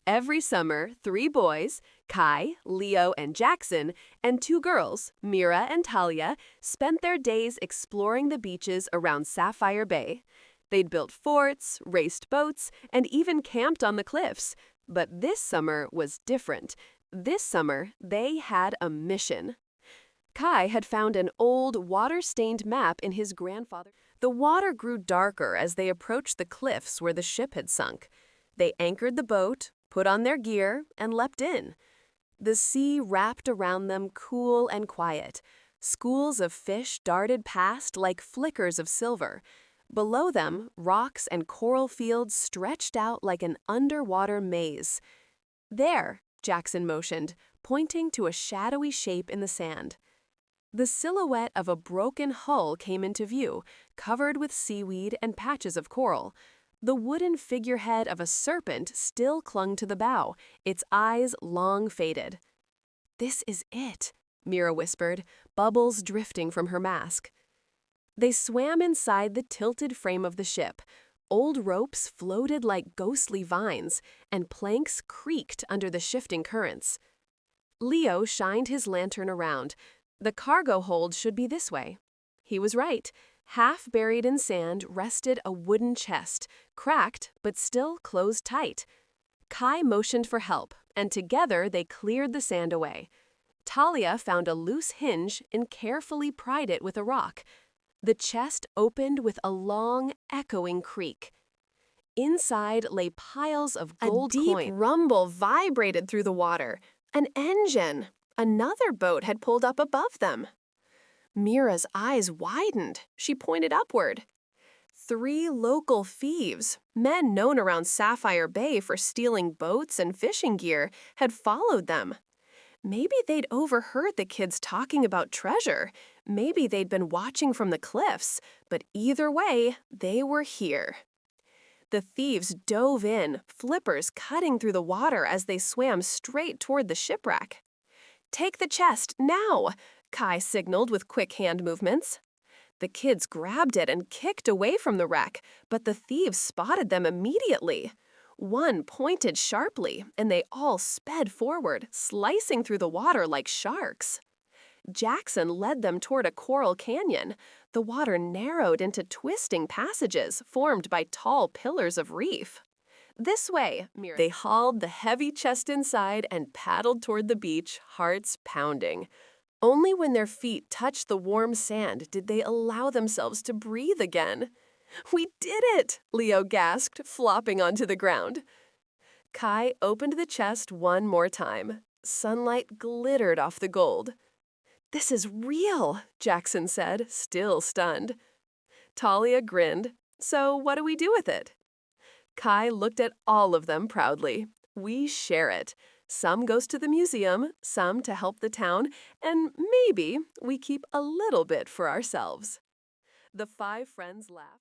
Every summer, 3 boys, Kai, Leo, and Jackson, and 2 girls, Mira and Talia, spent their days exploring the beaches around Sapphire Bay. They'd built forts, raced boats, and even camped on the cliffs. But this summer was different. This summer, they had a mission. Kai had found an old, water-stained map in his grandfather. The water grew darker as they approached the cliffs where the ship had sunk. They anchored the boat, put on their gear, and leapt in. The sea wrapped around them cool and quiet. Schools of fish darted past like flickers of silver. Below them, rocks and coral fields stretched out like an underwater maze. There, Jackson motioned, pointing to a shadowy shape in the sand. The silhouette of a broken hull came into view, covered with seaweed and patches of coral. The wooden figurehead of a serpent still clung to the bow, its eyes long faded. "This is it," Mira whispered, bubbles drifting from her mask. They swam inside the tilted frame of the ship. Old ropes floated like ghostly vines, and planks creaked under the shifting currents. Leo shined his lantern around. The cargo hold should be this way. He was right. Half buried in sand rested a wooden chest, cracked but still closed tight. Kai motioned for help, and together they cleared the sand away. Talia found a loose hinge and carefully pried it with a rock. The chest opened with a long, echoing creak. Inside lay piles of gold coins. A deep rumble vibrated through the water. An engine! Another boat had pulled up above them. Mira's eyes widened. She pointed upward. 3 local thieves, men known around Sapphire Bay for stealing boats and fishing gear, had followed them. Maybe they'd overheard the kids talking about treasure. Maybe they'd been watching from the cliffs. But either way, they were here. The thieves dove in, flippers cutting through the water as they swam straight toward the shipwreck. "Take the chest, now!" Kai signaled with quick hand movements. The kids grabbed it and kicked away from the wreck, but the thieves spotted them immediately. One pointed sharply, and they all sped forward, slicing through the water like sharks. Jackson led them toward a coral canyon. The water narrowed into twisting passages formed by tall pillars of reef. "This way," Mira. They hauled the heavy chest inside and paddled toward the beach, hearts pounding. Only when their feet touched the warm sand did they allow themselves to breathe again. "We did it!" Leo gasped, flopping onto the ground. Kai opened the chest one more time. Sunlight glittered off the gold. "This is real," Jackson said, still stunned. Talia grinned. "So what do we do with it?" Kai looked at all of them proudly. "We share it. Some goes to the museum, some to help the town, and maybe we keep a little bit for ourselves." The 5 friends laughed.